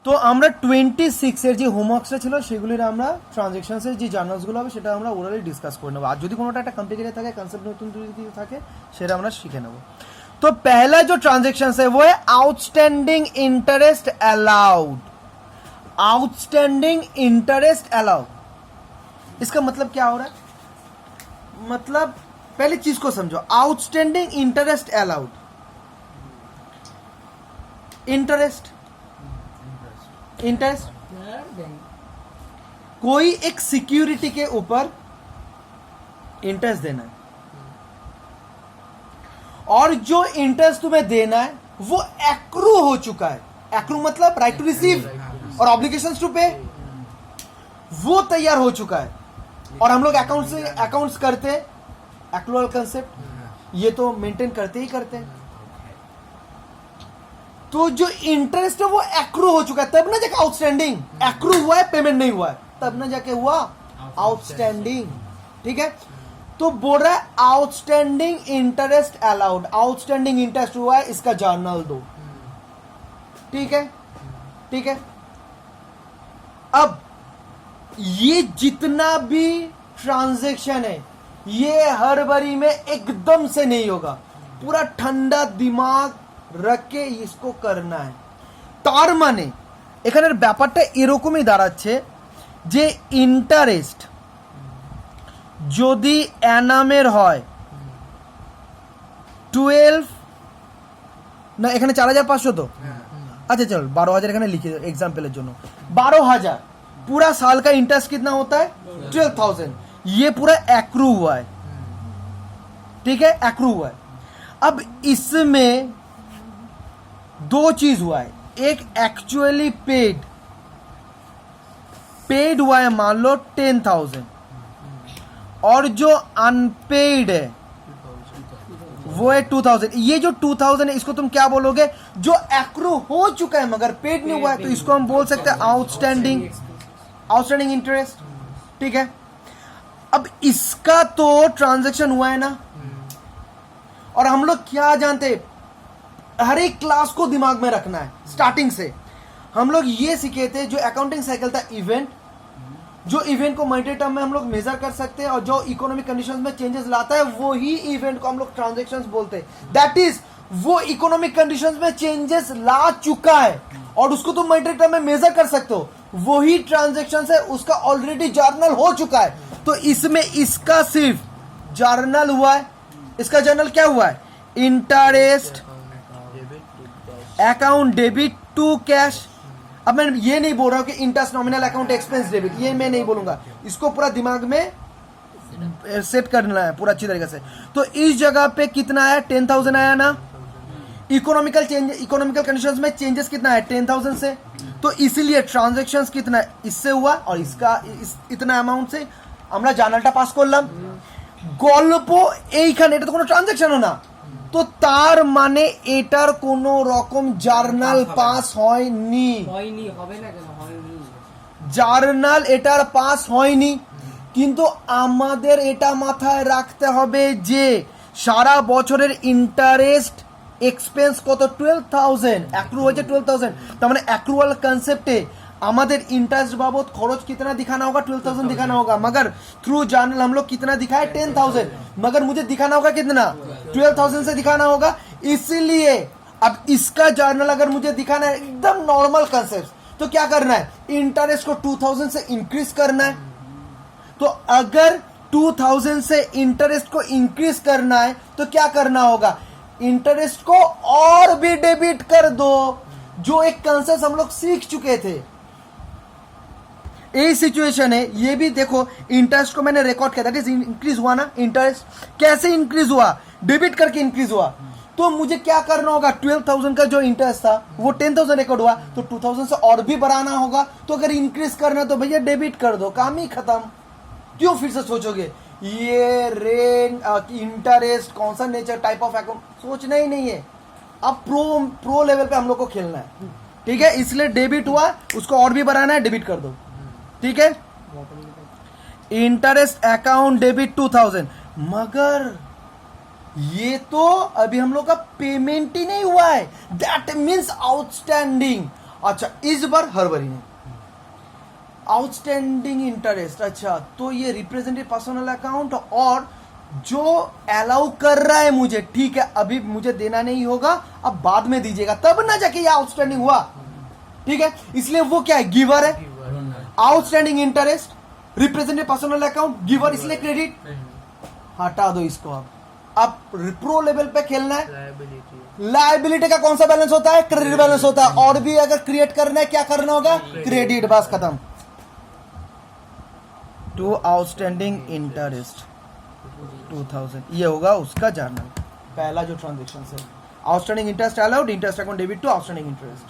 তো আমরা 26 এর যে হোমওয়ার্কসটা ছিল সেগুলির আমরা ট্রানজ্যাকশনসের যে জার্নালসগুলো হবে সেটা আমরা ওরালি ডিসকাস করে নেবো। আর যদি কোনোটা একটা কমপ্লিকেটেড থাকে, कॉन्सेप्ट नতুন যদি থাকে, সেটা আমরা শিখে নেব। तो पहला जो ट्रांजैक्शन है वो है outstanding interest allowed. Outstanding interest allowed, इसका मतलब क्या हो रहा है? मतलब पहले चीज को समझो। Outstanding interest allowed, interest interest कोई एक सिक्योरिटी के ऊपर इंटरेस्ट देना है, और जो इंटरेस्ट तुम्हें देना है वो एक्रू हो चुका है। एक्रू मतलब राइट टू रिसीव और ऑब्लिगेशंस टू पे, वो तैयार हो चुका है। और हम लोग अकाउंट्स करते हैं, एक्रूअल कंसेप्ट ये तो मेंटेन करते ही करते हैं। तो जो इंटरेस्ट है वो एक्रू हो चुका है, तब ना जाके आउटस्टैंडिंग। एक्रू हुआ है, पेमेंट नहीं हुआ है, तब ना जाके हुआ आउटस्टैंडिंग। ठीक है, तो बोल रहा है outstanding interest allowed. Outstanding interest हुआ है, इसका जर्नल दो। ठीक है, ठीक है। अब ये जितना भी ट्रांजैक्शन है ये हर बारी में एकदम से नहीं होगा, पूरा ठंडा दिमाग रख के इसको करना है। তার মানে এখানের ব্যাপারটা এরকমই দাঁড়াচ্ছে যে ইন্টারেস্ট যদি অ্যানামের হয় 12 না, এখানে 4500 তো, अच्छा चल 12,000 এখানে লিখে एग्जाम्पल জন্য 12,000, पूरा साल का इंटरेस्ट कितना होता है 12,000। ये पूरा एक्रू हुआ है, ठीक है, एक्रू हुआ है। अब इसमें दो चीज हुआ है, एक एक्चुअली पेड हुआ है मान लो 10,000, और जो अनपेड है वो है 2,000। ये जो 2,000 है इसको तुम क्या बोलोगे? जो एक्रू हो चुका है मगर पेड नहीं हुआ है, तो इसको हम बोल सकते हैं आउटस्टैंडिंग इंटरेस्ट। ठीक है, अब इसका तो ट्रांजैक्शन हुआ है ना, और हम लोग क्या जानते हैं, हर एक क्लास को दिमाग में रखना है। स्टार्टिंग से हम लोग ये सीखे थे, जो अकाउंटिंग साइकिल था इवेंट, जो इवेंट को मॉनिटरी टर्म में हम लोग मेजर कर सकते हैं, और जो इकोनॉमिक कंडीशंस में चेंजेस लाता है वो ही इवेंट को हम लोग ट्रांजैक्शंस बोलते हैं। दैट इज वो इकोनॉमिक कंडीशंस में चेंजेस ला चुका है और उसको तुम मॉनिटरी टर्म में मेजर कर सकते हो, वही ट्रांजैक्शंस है, उसका ऑलरेडी जर्नल हो चुका है। तो इसमें इसका सिर्फ जर्नल हुआ है। इसका जर्नल क्या हुआ है? Interest account debit to cash. अब मैं ये नहीं बोल रहा हूं कि interest nominal account expense debit, ये मैं नहीं बोलूंगा, इसको पूरा दिमाग में सेट करना है पूरा अच्छी तरीके से। तो इस जगह पे कितना आया? 10,000 आया ना। इकोनॉमिकल कंडीशंस में चेंजेस कितना है? 10,000 से। तो इसीलिए ट्रांजैक्शंस कितना है? इससे हुआ, और इसका इतना अमाउंट से আমরা জার্নালটা পাস করলাম। গল্প এইখানে, এটা তো কোনো ট্রানজ্যাকশনও না, তো তার মানে এটার কোনো রকম জার্নাল পাস হয়নি। হবে না কেন? হয়নি, জার্নাল এটার পাস হয়নি। কিন্তু আমাদের এটা মাথায় রাখতে হবে যে সারা বছরের ইন্টারেস্ট এক্সপেন্স কত? 12,000। অ্যাক্রু হয়েছে 12,000, তার মানে অ্যাক্রুয়াল কনসেপ্টে আমাদের इंटरेस्ट बाबत खर्च कितना दिखाना होगा? 12,000 दिखाना होगा, मगर थ्रू जर्नल हम लोग कितना दिखाए? 10,000, मगर मुझे दिखाना होगा कितना? 12,000 से दिखाना होगा। इसलिए अब इसका जर्नल अगर मुझे दिखाना है एकदम नॉर्मल कंसेप्ट, तो क्या करना है? इंटरेस्ट को 2,000 से इंक्रीज करना है। तो अगर 2,000 से इंटरेस्ट को इंक्रीज करना है तो क्या करना होगा? इंटरेस्ट को और भी डेबिट कर दो, जो एक कंसेप्ट हम लोग सीख चुके थे। यही सिचुएशन है, ये भी देखो, इंटरेस्ट को मैंने रिकॉर्ड किया, दैट इज इंक्रीज हुआ ना। इंटरेस्ट कैसे इंक्रीज हुआ? डेबिट करके इंक्रीज हुआ। तो मुझे क्या करना होगा? 12,000 का जो इंटरेस्ट था वो 10,000 रिकॉर्ड हुआ, तो 2,000 से और भी बढ़ाना होगा। तो अगर इंक्रीज करना तो भैया डेबिट कर दो, काम ही खत्म। क्यों फिर से सोचोगे ये रेन इंटरेस्ट कौन सा नेचर टाइप ऑफ अकाउंट? सोचना ही नहीं है। अब प्रो लेवल पे हम लोग को खेलना है, ठीक है। इसलिए डेबिट हुआ, उसको और भी बढ़ाना है, डेबिट कर दो, ठीक है। इंटरेस्ट अकाउंट डेबिट 2,000, मगर ये तो अभी हम लोग का पेमेंट ही नहीं हुआ है। That means outstanding. अच्छा इस बार हरबरी ने आउटस्टैंडिंग इंटरेस्ट, अच्छा तो ये रिप्रेजेंटेटिव पर्सनल अकाउंट और जो अलाउ कर रहा है मुझे, ठीक है अभी मुझे देना नहीं होगा, अब बाद में दीजिएगा, तब ना जाके ये आउटस्टैंडिंग हुआ, ठीक है। इसलिए वो क्या है, गिवर है। Outstanding interest representative personal account giver, इसलिए क्रेडिट, हटा दो इसको। अब प्रो लेवल पे खेलना है। लायबिलिटी का कौन सा बैलेंस होता है, क्रेडिट बैलेंस होता है, और भी अगर क्रिएट करना है क्या करना होगा, क्रेडिट, बस खत्म। टू आउटस्टैंडिंग इंटरेस्ट 2000, ये होगा उसका जर्नल, पहला जो ट्रांजेक्शन है। Outstanding interest allowed, interest account debit to outstanding interest.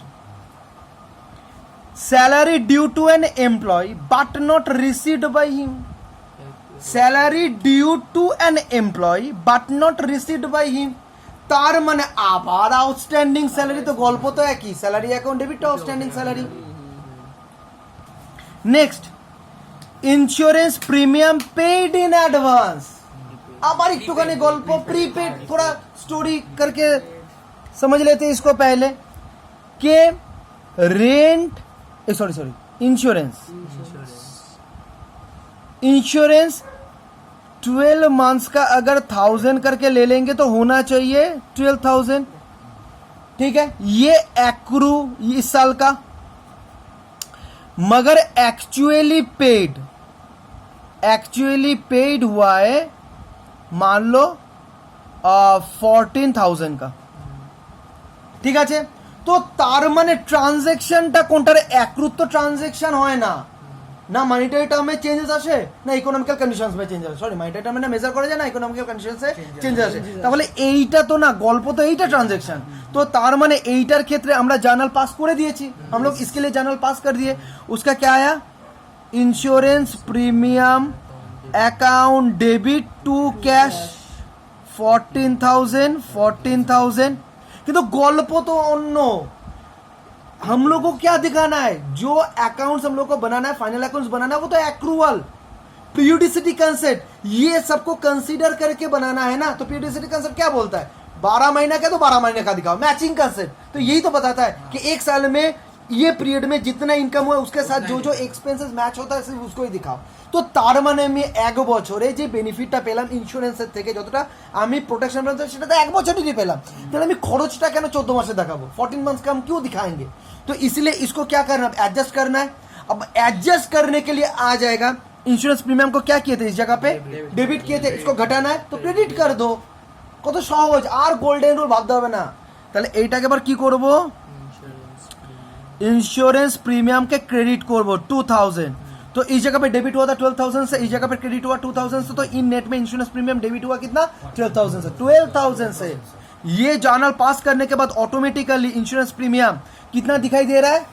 Salary due to an employee but not received by him, salary due to an employee but not received by him, তার মানে আবার outstanding salary, তো গল্প তো একই, salary account debit to outstanding salary. Next insurance premium paid in advance, আবার একটুখানি গল্প, প্রিপেড, थोड़ा स्टोरी करके समझ लेते हैं इसको पहले के रेंट, सॉरी इंश्योरेंस 12 मंथ्स का अगर 1000 करके ले लेंगे तो होना चाहिए 12,000, ठीक है। ये एक्रू इस साल का, मगर एक्चुअली पेड हुआ है मान लो 14,000 का, ঠিক আছে। তো তার মানে ট্রানজেকশনটা কোনটার, একরূপ তো ট্রানজেকশন হয় না, না মনিটারি টার্মে চেঞ্জেস আসে না ইকোনমিক্যাল কন্ডিশনস মে চেঞ্জ আসে, সরি মনিটারি টার্মে না মেজার করা যায় না ইকোনমিক্যাল কন্ডিশনসে চেঞ্জেস আসে, তাহলে এইটা তো না, গল্প তো এইটা ট্রানজেকশন, तो तार माने एटर क्षेत्र हमरा जर्नल पास कर दिए, हम लोग इसके लिए जर्नल पास कर दिए। उसका क्या आया, insurance premium account debit to cash 14,000, किंतु गल्प तो अन्य, हम लोग को क्या दिखाना है, जो अकाउंट्स हम लोग को बनाना है, फाइनल अकाउंट्स बनाना है, वो तो एक्रूअल, पीरियोडिसिटी कंसेप्ट, ये सबको कंसीडर करके बनाना है ना। तो पीरियोडिसिटी कंसेप्ट क्या बोलता है, 12 महीना का तो 12 महीने का दिखाओ, मैचिंग कंसेप्ट, तो यही तो बताता है कि एक साल में ये पीरियड में जितना इनकम हुआ उसके साथ जो जो एक्सपेंसेस मैच होता है सिर्फ उसको ही दिखाओ। तो तार মানে আমি এক বছরে যে বেনিফিটটা পেলাম ইন্স্যুরেন্সের থেকে, যতটা আমি প্রোটেকশন পেলাম সেটা তো এক বছরই পেলাম, তাহলে আমি খরচটা কেন 14 মাসে দেখাবো, 14 मंथ्स का हम क्यों दिखाएंगे। तो इसलिए इसको क्या करना है, एडजस्ट करना है। अब एडजस्ट करने के लिए आ जाएगा, इंश्योरेंस प्रीमियम को क्या किए थे, इस जगह पे डेबिट किए थे, इसको घटाना है तो क्रेडिट कर दो, কত সহজ, আর গোল্ডেন রুল ভাবতে হবে না। তাহলে এইটাকে এবার কি করব, इंश्योरेंस प्रीमियम के क्रेडिट করব 2000, तो इस जगह पे डेबिट हुआ था 12,000 से, इस जगह पे क्रेडिट हुआ 2000 से, तो इन नेट में इंश्योरेंस प्रीमियम डेबिट हुआ कितना 12,000 से। 12,000 से ये जर्नल पास करने के बाद ऑटोमेटिकली इंश्योरेंस प्रीमियम कितना दिखाई दे रहा है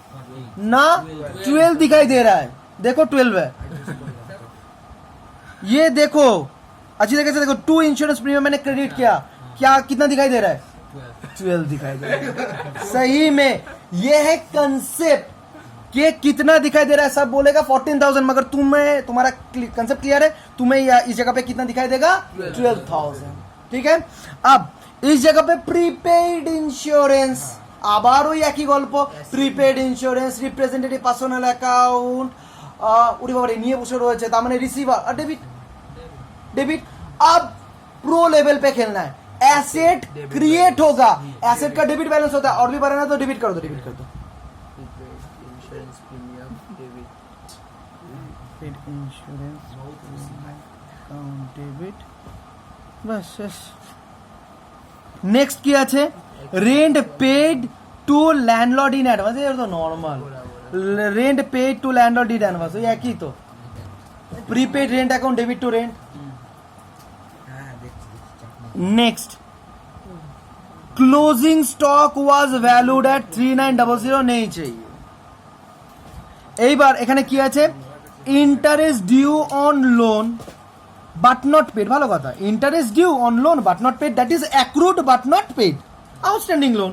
ना, 12 दिखाई दे रहा है, देखो 12 है, ये देखो अच्छी तरीके से देखो, 2 इंश्योरेंस प्रीमियम मैंने क्रेडिट किया, क्या कितना दिखाई दे रहा है, 12 दिखाई दे रहा है। सही में ये है कंसेप्ट कि कितना दिखाई दे रहा है, सब बोलेगा 14,000, मगर तुम्हारा कंसेप्ट क्लियर है, तुम्हें इस जगह पे कितना दिखाई देगा 12,000, ठीक है। अब इस जगह पे प्रीपेड इंश्योरेंस, আবার ওই একই গল্প, prepaid insurance representative personal account, উড়ি বাবারে নিয়ে বসে রয়েছে, তার মানে রিসিভার আর डेबिट। अब प्रो लेवल पे खेलना है, एसेट क्रिएट होगा, एसेट का डेबिट बैलेंस होता है, और भी बढ़ाना तो डेबिट कर दो, इंश्योरेंस प्रीमियम डेबिट, बस। नेक्स्ट কি আছে, rent paid to landlord in advance, ये तो normal, rent paid to landlord in advance, ये एक ही तो, prepaid rent account debit to rent. Next closing stock was valued at 3900, नहीं चाहिए। এই বার এখানে কি আছে, interest due on loan but not paid, ভালো কথা, interest due on loan but not paid, that is accrued but not paid, outstanding loan,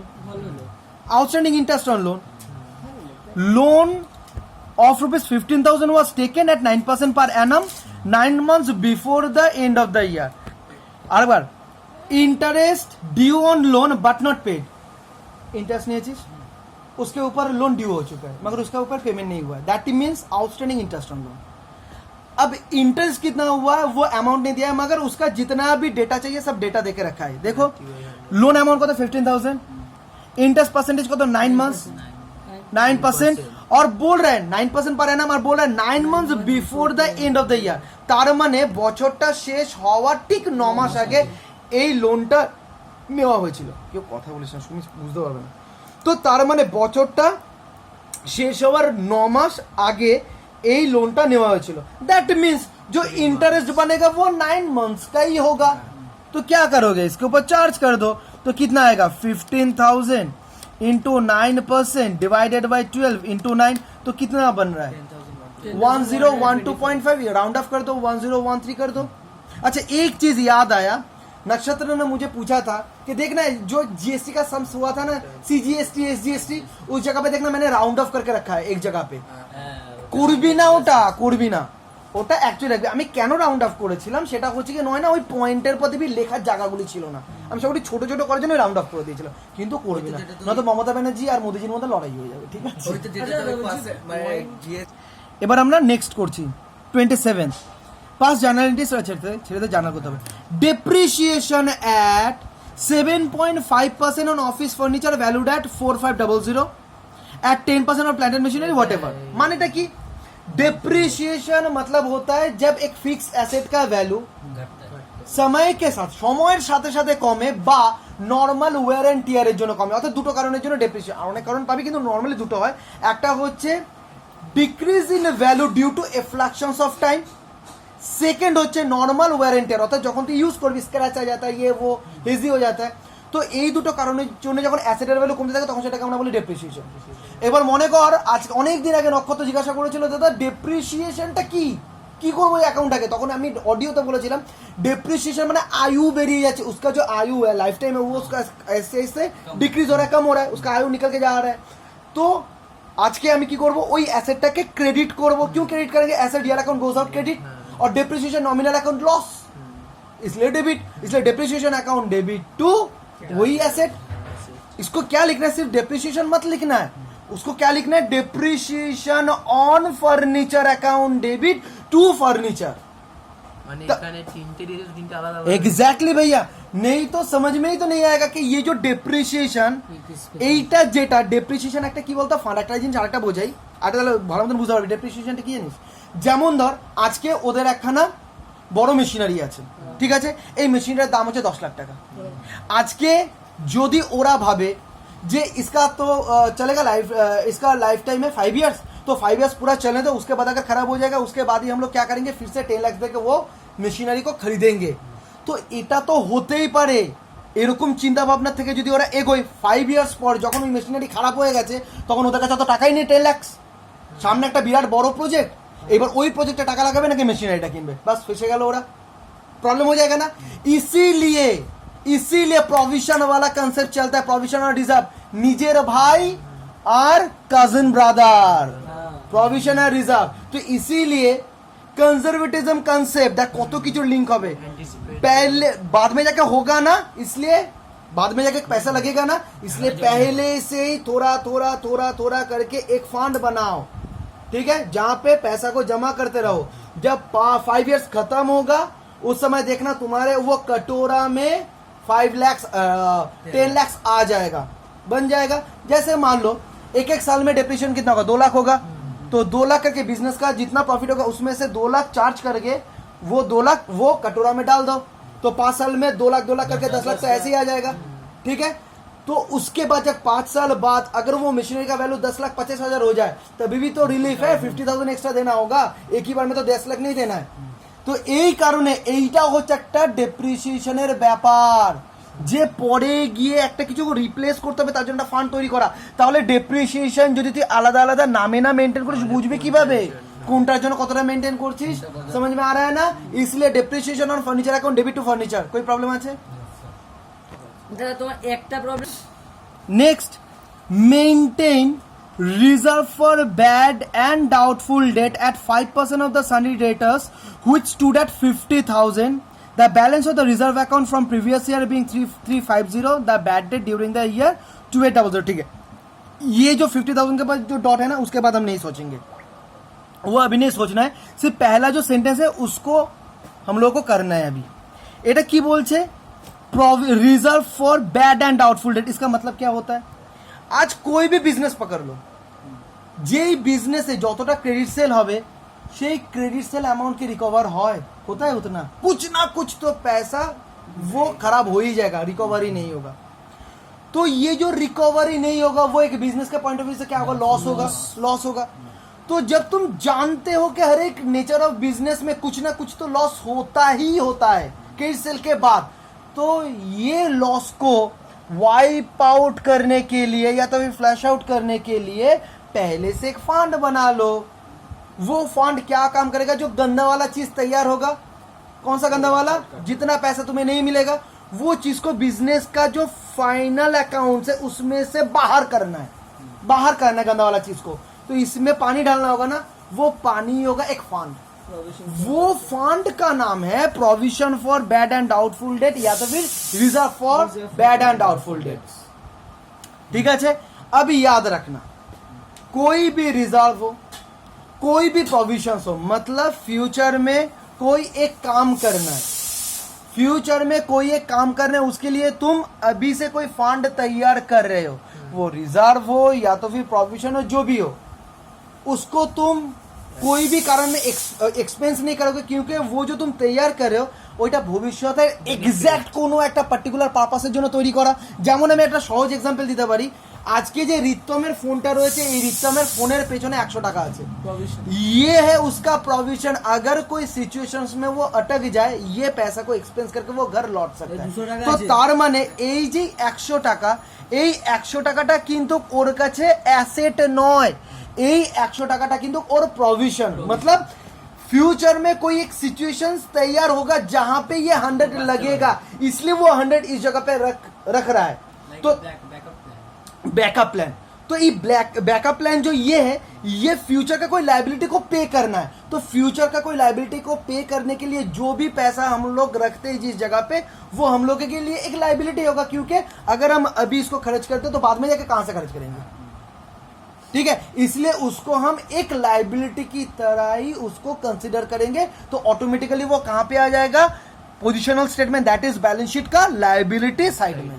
outstanding interest on loan, loan of rupees 15,000 was taken at 9% per annum 9 months before the end of the year। আরেকবার, interest due on loan but not paid, interest নিয়েছিস उसके ऊपर loan due हो चुका है मगर उसके ऊपर पेमेंट नहीं हुआ है, that means outstanding interest on loan. अब इंटरेस्ट कितना हुआ है वो अमाउंट नहीं दिया है, मगर उसका जितना भी डेटा चाहिए सब डेटा देके रखा है। देखो लोन अमाउंट को तो 15,000, इंटरेस्ट परसेंटेज को तो 9 मंथ्स 9%, और बोल रहे हैं 9% पर एनाम, और बोल रहे हैं 9 months before the end of the year. তার মানে বছরটা শেষ হওয়ার ঠিক 9 মাস আগে এই লোনটা নেওয়া হয়েছিল। কেউ কথা বলিস না, শুনি বুঝতে পারবে না। তো তার মানে বছরটা শেষ হওয়ার 9 মাস আগে এই লোনটা নেওয়া হয়েছিল। दैट मीन्स जो इंटरेस्ट बनेगा वो 9 मंथ्स का ही होगा। तो क्या करोगे, इसके ऊपर चार्ज कर दो। तो कितना आएगा 15,000 इंटू 9% डिवाइडेड बाई 12 इंटू 9, तो कितना बन रहा है 1012.5। राउंड ऑफ कर दो, 1013 कर दो। अच्छा एक चीज याद आया, नक्षत्र ने मुझे पूछा था कि देखना जो जीएसटी का सम्स हुआ था ना, सीजीएसटी एसजीएसटी, उस जगह पे देखना मैंने राउंड ऑफ करके रखा है एक जगह पे। করবি না ওটা, করবি না ওটা অ্যাকচুয়ালি রাখবি। আমি কেন রাউন্ড অফ করেছিলাম সেটা হচ্ছে কি নয় না, ওই পয়েন্টের পদবি লেখার জায়গাগুলি ছিল না, আমি সবটি ছোট ছোট করার জন্য রাউন্ড অফ করে দিয়েছিলাম। কিন্তু করবি না, নয়তো মমতা ব্যানার্জি আর মোদিজির মধ্যে লড়াই হয়ে যাবে, ঠিক আছে। এবার আমরা নেক্সট করছি 27 পাস জার্নালিটিস ছেড়ে জানা করতে হবে। Depreciation at 7.5% on office furniture valued at 4500 at 10% of plant and machinery whatever। मानेटा की डेप्रिसिएशन मतलब होता है जब एक फिक्स एसेट का वैल्यू সময় কে সাথে সময়ের সাথে সাথে কমে বা নরমাল ওয়্যার এন্ড টিয়ারের জন্য কমে, অর্থাৎ দুটো কারণের জন্য ডেপ্রিসিয়েশন। আর অনেক কারণ পাবি কিন্তু নরমালি দুটো হয়। একটা হচ্ছে decrease in value due to effluxions of time, second হচ্ছে নরমাল ওয়্যার এন্ড টিয়ার, অর্থাৎ যখন তুই ইউজ করবি স্ক্র্যাচ आ जाता है ये वो হেজি हो जाता है। তো এই দুটো কারণের জন্য যখন অ্যাসেটের ভ্যালু কমতে থাকে তখন সেটাকে আমরা বলি ডেপ্রিসিয়েশন। এবার মনে কর আজ অনেক দিন আগে নক্ষত্র জিজ্ঞাসা করেছিল দাদা ডেপ্রিসিয়েশনটা কি কি করবো এই অ্যাকাউন্টটাকে, তখন আমি অডিওতে বলেছিলাম ডেপ্রিসিয়েশন মানে आयु বেরিয়ে যাচ্ছে, उसका जो आयु है लाइफ टाइम है वो उसका ऐसे ऐसे डिक्रीज हो रहा है, कम हो रहा है, उसका आयु निकल के जा रहा है। तो আজকে আমি কি করব ওই অ্যাসেটটাকে ক্রেডিট করব। क्यों क्रेडिट करेंगे, asset year account goes out credit और डेप्रिसिएशन नॉमिनल अकाउंट लॉस, इसलिए डेबिट, इसलिए डेप्रिसिएशन अकाउंट डेबिट टू वही एसेट। इसको क्या लिखना है, सिर्फ डेप्रिसिएशन मत लिखना है, उसको क्या लिखना है depreciation on furniture account debit to furniture. মানে এখানে তিনটে আলাদা एग्जैक्टली भैया, नहीं तो समझ में ही तो नहीं आएगा कि ये जो डेप्रिसिएशन এইটা যেটা ডেপ্রিসিয়েশন একটা কি বলতো ফান্ড, একটা জিনিস আরেকটা বোঝাই, আরেকটা তাহলে ভালো মতন বুঝতে পারবি ডেপ্রিসিয়েশনটা কি জানিস। যেমন ধর আজকে ওদের একখানা বড় মেশিনারি আছে, ঠিক আছে, এই মেশিনটার দাম হচ্ছে 10 লাখ টাকা। আজকে যদি ওরা ভাবে যে इसका तो चलेगा लाइफ, इसका लाइफ टाइम है 5 ईयर्स, तो 5 ईयर्स पूरा चलने दो, उसके बाद अगर खराब हो जाएगा उसके बाद ही हम लोग क्या करेंगे फिर से 10 लाख देके वो মেশিনারি को खरीदेंगे। তো এটা তো হতেই পারে, এরকম চিন্তা ভাবনা থেকে যদি ওরা এগোয় 5 ইয়ার্স পর যখন ওই মেশিনারি খারাপ হয়ে গেছে তখন ওদের কাছে তো টাকাই নেই 10 লাখ, সামনে একটা বিরাট বড় প্রজেক্ট, এবার ওই প্রজেক্টে টাকা লাগাবে নাকি মেশিনারিটা কিনবে, বাস ফেসে গেল ওরা, प्रॉब्लम हो जाएगा ना। इसीलिए प्रोविजन वाला कंसेप्ट चलता है, प्रोविजन और रिजर्व, निजेर भाई और कजन ब्रदर, प्रोविजन और रिजर्व। तो इसीलिए कंजर्वेटिज्म कंसेप्ट देख कत किचु लिंक হবে, पहले बाद में जाके होगा ना, इसलिए बाद में जाके पैसा लगेगा ना, इसलिए पहले से ही थोड़ा थोड़ा थोड़ा थोड़ा करके एक फंड बनाओ, ठीक है, जहां पे पैसा को जमा करते रहो। जब 5 इयर्स खत्म होगा उस समय देखना तुम्हारे वो कटोरा में 5 लाख 10 लाख आ जाएगा, बन जाएगा। जैसे मान लो एक साल में डेप्रिसिएशन कितना होगा, 2 लाख होगा, तो 2 लाख करके बिजनेस का जितना प्रॉफिट होगा उसमें से 2 लाख चार्ज करके वो 2 लाख वो कटोरा में डाल दो, तो 5 साल में 2 लाख करके 10 लाख से ऐसे ही आ जाएगा, ठीक है। तो उसके बाद जब 5 साल बाद अगर वो मशीनरी का वैल्यू 10,50,000 हो जाए तभी भी तो रिलीफ है, 50,000 एक्स्ट्रा देना होगा, एक ही बार में तो 10 लाख नहीं देना है। তো এই কারণে এইটা হচ্ছে একটা ডেপ্রিসিয়েশনের ব্যাপার, যে পরে গিয়ে একটা কিছু রিপ্লেস করতে হবে তার জন্য একটা ফান্ড তৈরি করা। তাহলে ডেপ্রিসিয়েশন যদি তুই আলাদা আলাদা নামে না মেনটেন করিস বুঝবি কিভাবে কোনটার জন্য কতটা মেনটেন করছিস, समझ में आ रहा है ना। इसलिए depreciation on furniture account debit to furniture. कोई प्रॉब्लम আছে দাদা তোমার একটা problem. Next maintain reserve for bad and doubtful debt at 5% of the sundry debtors which stood at 50,000, the balance of the reserve account from previous year being 3,350, the bad debt during the year 2,800, ठीक है। ये जो 50,000 के बाद जो dot है ना, उसके बाद हम नहीं सोचेंगे, वो अभी नहीं सोचना है। सिर्फ पहला जो सेंटेंस है उसको हम लोग को करना है अभी। এটা কি বলছে? Reserve for bad and doubtful date. इसका मतलब क्या होता है? आज कोई भी बिजनेस पकड़ लो, যেই বিজনেসে যতটা ক্রেডিট সেল হবে সেই ক্রেডিট সেল অ্যামাউন্ট কি रिकवर হয়? होता है उतना, कुछ ना कुछ तो पैसा वो खराब हो ही जाएगा, रिकवरी नहीं होगा। तो ये जो रिकवरी नहीं होगा वो एक बिजनेस के पॉइंट ऑफ व्यू से क्या होगा? लॉस होगा, लॉस होगा। तो जब तुम जानते हो कि हर एक नेचर ऑफ बिजनेस में कुछ ना कुछ तो लॉस होता ही होता है क्रेडिट सेल के बाद, तो ये लॉस को वाइप आउट करने के लिए या तो फ्लैश आउट करने के लिए पहले से एक फंड बना लो। वो फंड क्या काम करेगा? जो गंदा वाला चीज तैयार होगा, कौन सा गंदा वाला? जितना पैसा तुम्हें नहीं मिलेगा वो चीज को बिजनेस का जो फाइनल अकाउंट है उसमें से बाहर करना है, बाहर करना है गंदा वाला चीज को। तो इसमें पानी डालना होगा ना, वो पानी होगा एक फंड। वो फंड का नाम है provision for bad and doubtful date या तो फिर reserve for bad and doubtful date. ठीक है, अभी याद रखना, कोई भी रिजर्व हो, कोई भी प्रोविजन हो, मतलब फ्यूचर में कोई एक काम करना है, फ्यूचर में कोई एक काम करना है, उसके लिए तुम अभी से कोई फंड तैयार कर रहे हो, वो रिजर्व हो या तो फिर प्रोविजन हो, जो भी हो, उसको तुम कोई भी कारण में एक्सपेंस नहीं करोगे, क्योंकि वो जो तुम तैयार कर रहे हो ওইটা ভবিষ্যতে এক্স্যাক্ট কোনো একটা পার্টিকুলার পারপাসের জন্য তৈরি করা। যেমন আমি একটা সহজ এক্সাম্পল দিতে পারি, আজকে যে রিতমের ফোনটা রয়েছে, এই রিতমের ফোনের পেছনে 100 টাকা আছে, ये है उसका प्रोविजन। अगर कोई सिचुएशंस में वो अटक जाए, ये पैसा को एक्सपेंस करके वो घर लौट सकता है। तो তার মানে এই যে 100 টাকা, এই 100 টাকাটা কিন্তু ওর কাছে অ্যাসেট নয়, এই 100 টাকাটা কিন্তু ওর प्रोविजन। मतलब फ्यूचर में कोई एक सिचुएशन तैयार होगा जहां पे ये 100 लगेगा, इसलिए वो 100 इस जगह पे रख रहा है। तो बैकअप प्लान, तो ये बैकअप प्लान जो ये है, ये फ्यूचर का कोई लायबिलिटी को पे करना है। तो फ्यूचर का कोई लायबिलिटी को पे करने के लिए जो भी पैसा हम लोग रखते हैं जिस जगह पे, वो हम लोग के लिए एक लायबिलिटी होगा, क्योंकि अगर हम अभी इसको खर्च करते तो बाद में जाके कहां से खर्च करेंगे? ठीक है, इसलिए उसको हम एक लायबिलिटी की तरह ही उसको कंसीडर करेंगे। तो ऑटोमेटिकली वो कहां पे आ जाएगा? Positional statement, that is balance sheet का लायबिलिटी साइड में।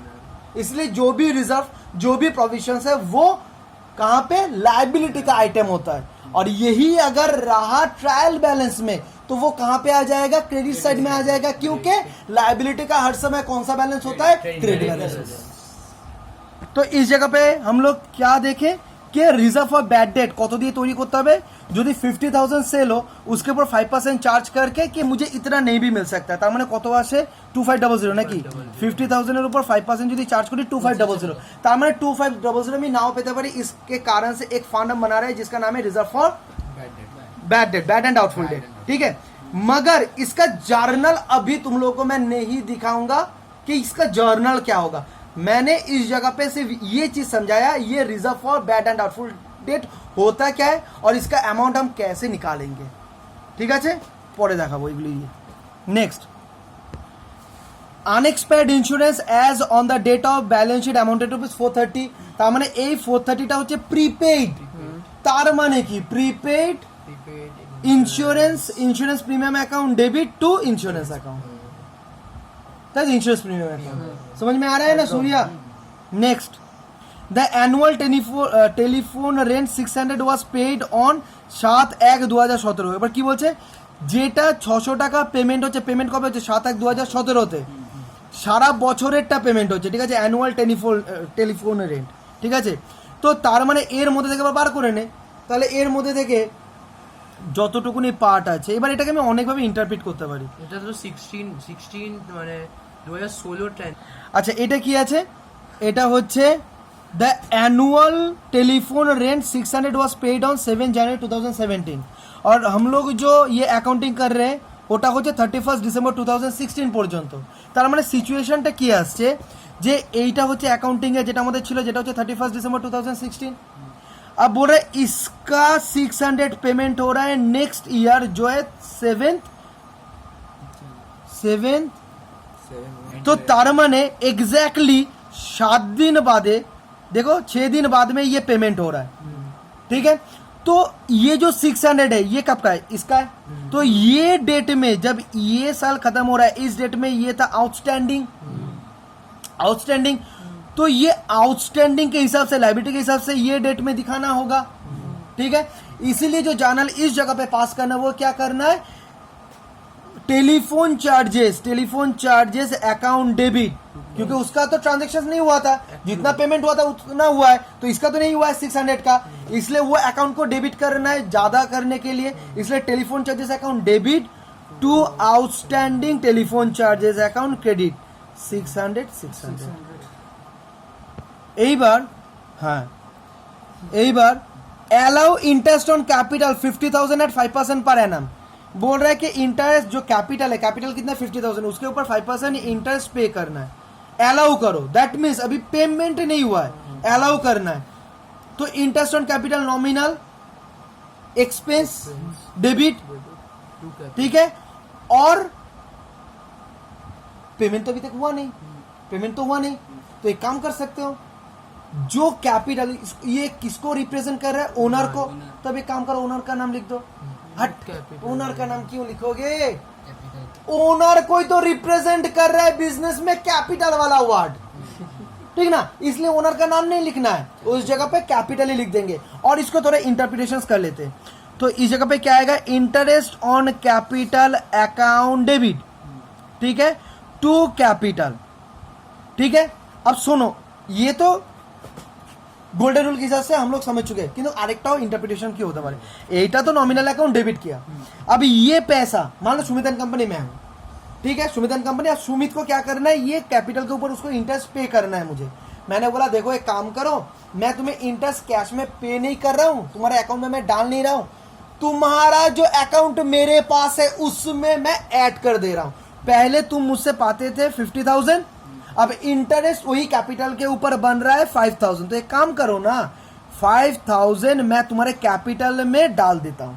इसलिए जो भी रिजर्व, जो भी प्रोविजंस है, वो कहां पे? लायबिलिटी का आइटम होता है। और यही अगर रहा ट्रायल बैलेंस में, तो वो कहां पे आ जाएगा? क्रेडिट साइड में आ जाएगा, क्योंकि लायबिलिटी का हर समय कौन सा बैलेंस होता है? Credit balance. तो इस जगह पे हम लोग क्या देखें कि रिजर्व फॉर बैड डेट কত দিয়ে তৈরি করতে হবে? যদি 50,000 সেল हो, उसके ऊपर 5% चार्ज करके कि मुझे इतना नहीं भी मिल सकता है, তার মানে কত আসে? 2500 নাকি? 50,000 এর উপর 5% যদি চার্জ করি 2500, তার মানে 2500 আমি নাও পেতে পারি। इसके कारण से एक फंड हम बना रहे हैं जिसका नाम है reserve for bad debt, bad and doubtful date. ठीक है, मगर इसका जर्नल अभी तुम लोगों को मैं नहीं दिखाऊंगा कि इसका जर्नल क्या होगा। मैंने इस जगह पे सिर्फ ये चीज समझाया, ये reserve for bad and doubtful date होता क्या है और इसका अमाउंट हम कैसे निकालेंगे। ठीक है, পরে দেখাবো এগুলি। Next, unexpired insurance as on the date of balance sheet amounted to 430। তার মানে এই 430টা হচ্ছে প্রিপেইড। তার মানে কি? Prepaid insurance premium account debit to insurance account, insurance premium account. समझ में आ रहा है ना Surya? Next, the annual telephone rent 600 was paid on 7/1/2017। এবার কি বলছে? যেটা 600 টাকা পেমেন্ট হচ্ছে, পেমেন্ট কবে হচ্ছে? 7/1/2017 সারা বছরেরটা পেমেন্ট হচ্ছে। ঠিক আছে, অ্যানুয়াল টেলিফোন রেন্ট। ঠিক আছে, তো তার মানে এর মধ্যে থেকে বার করে নে, তাহলে এর মধ্যে থেকে যতটুকুনি পার্ট আছে, এবার এটাকে আমি অনেকভাবে ইন্টারপ্রিট করতে পারি। এটা তো 16 মানে 2016 টাইম। আচ্ছা, এটা কি আছে? এটা হচ্ছে the annual telephone rent 600 was paid on 7 January 2017 और हम लोग जो ये अकाउंटिंग कर रहे हैं ওটা হচ্ছে 31 ডিসেম্বর 2016 পর্যন্ত। তার মানে সিচুয়েশনটা কি আসছে যে এইটা হচ্ছে অ্যাকাউন্টিং এ যেটা আমাদের ছিল, যেটা হচ্ছে 31 ডিসেম্বর 2016। अब बोल रहे इसका 600 पेमेंट हो रहा है नेक्स्ट ईयर जो है 7th। तो तार माने एग्जैक्टली 7 दिन बादे देखो 6 दिन बाद में ये पेमेंट हो रहा है, ठीक है। तो ये जो 600 है ये कब का है, इसका है। तो ये डेट में जब ये साल खत्म हो रहा है, इस डेट में ये था आउटस्टैंडिंग, तो ये आउटस्टैंडिंग के हिसाब से, लायबिलिटी के हिसाब से ये डेट में दिखाना होगा, ठीक है। इसीलिए जो जर्नल इस जगह पे पास करना है वो क्या करना है, टेलीफोन चार्जेस अकाउंट डेबिट, क्योंकि उसका तो ट्रांजेक्शन नहीं हुआ था, जितना पेमेंट हुआ था उतना हुआ है, तो इसका तो नहीं हुआ है 600 का, इसलिए वो अकाउंट को डेबिट करना है ज्यादा करने के लिए, इसलिए telephone charges account debit to outstanding telephone charges account credit 600। এইবার allow interest on capital 50,000 at 5% per annum. बोल रहा है कि इंटरेस्ट जो कैपिटल है, कैपिटल कितना 50,000, उसके ऊपर 5% इंटरेस्ट पे करना है, अलाउ करो। दैट मीन्स अभी पेमेंट नहीं हुआ है, अलाउ करना है। तो interest on capital nominal expense debit, ठीक है। और पेमेंट तो अभी तक हुआ नहीं, तो एक काम कर सकते हो, जो कैपिटल ये किसको रिप्रेजेंट कर रहा है, ओनर को, तब एक काम करो ओनर का नाम लिख दो। हट, ओनर का नाम क्यों लिखोगे, ओनर को ही तो रिप्रेजेंट कर रहा है बिजनेस में कैपिटल वाला वर्ड, ठीक ना, इसलिए ओनर का नाम नहीं लिखना है, उस जगह पे कैपिटल ही लिख देंगे। और इसको थोड़े इंटरप्रिटेशंस कर लेते हैं। तो इस जगह पे क्या आएगा, interest on capital account debit, ठीक है, टू कैपिटल, ठीक है। अब सुनो, ये तो गोल्डन रूल के हिसाब से हम लोग समझ चुके हैं, किंतु आरेकटाও इंटरप्रिटेशन की होता पारे। এইটা तो नॉमिनल अकाउंट डेबिट किया, अब ये पैसा मान लो सुमित एंड कंपनी में है, ठीक है, सुमित एंड कंपनी, अब सुमित को क्या करना है, ये कैपिटल के ऊपर उसको इंटरेस्ट पे करना है मुझे। मैंने बोला देखो एक काम करो, मैं तुम्हें इंटरेस्ट कैश में पे नहीं कर रहा हूं, तुम्हारे अकाउंट में मैं डाल नहीं रहा हूं, तुम्हारा जो अकाउंट मेरे पास है उसमें मैं ऐड कर दे रहा हूं। पहले तुम मुझसे पाते थे 50,000, अब इंटरेस्ट वही कैपिटल के ऊपर बन रहा है 5,000, तो एक काम करो ना, 5,000 मैं तुम्हारे कैपिटल में डाल देता हूं।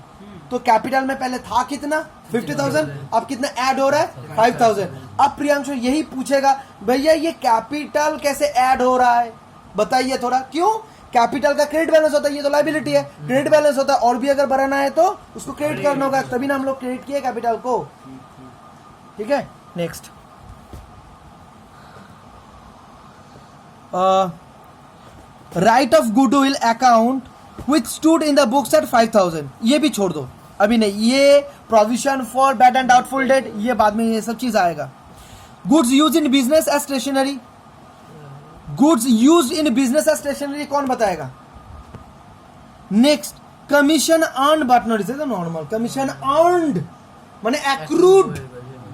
तो कैपिटल में पहले था कितना 50,000, अब कितना ऐड हो रहा है 5,000। अब प्रियांशु यही पूछेगा, भैया ये कैपिटल कैसे ऐड हो रहा है, बताइए थोड़ा। क्यों, कैपिटल का क्रेडिट बैलेंस होता है, ये तो लायबिलिटी है, क्रेडिट बैलेंस होता है, और भी अगर बढ़ाना है तो उसको क्रेडिट करना होगा, तभी ना हम लोग क्रेडिट किए कैपिटल को, ठीक है। Next, write off goodwill account which stood in the books at 5,000, ये भी छोड़ दो अभी नहीं, ये provision for bad and doubtful debt, ये बाद में ये सब चीज आएगा। Goods use in business as stationery, goods use in business as stationery कौन बताएगा। Next, commission earn but not received, normal commission earned মানে accrued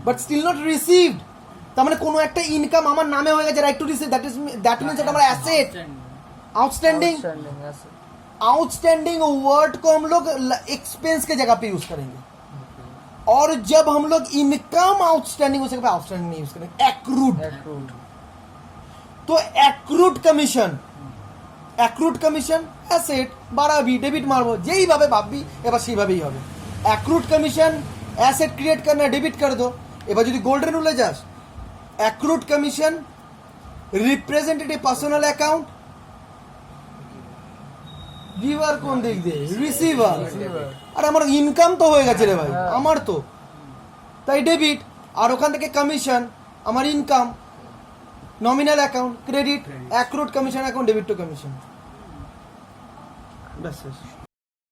but still not received, তার মানে কোনো একটা ইনকাম আমার নামে হয়ে গেছে, right to receive, that means এটা আমার অ্যাসেট। आउटस्टैंडिंग वर्ड को हम लोग एक्सपेंस के जगह पे यूज करेंगे, और जब हम लोग इनकम आउटस्टैंडिंग उसके बाद आउटस्टैंडिंग नहीं यूज करेंगे, एक्रूड। तो एक्रूड कमीशन অ্যাসেট বাড়াবি, ডেবিট মারবো, যেইভাবে ভাববি এবার সেইভাবেই হবে। অ্যাক্রুড কমিশন অ্যাসেট ক্রিয়েট করনা, ডেবিট করে দো। এবার যদি গোল্ডেন রুলে যাস, accrued commission representative personal account, giver কোন দিক দিয়ে, রিসিভার। আর আমার ইনকাম তো হয়ে গেছে রে ভাই, আমার তো তাই ডেবিট, আর ওখান থেকে কমিশন আমার income, nominal account credit, accrued commission account debit two commission, ব্যাস।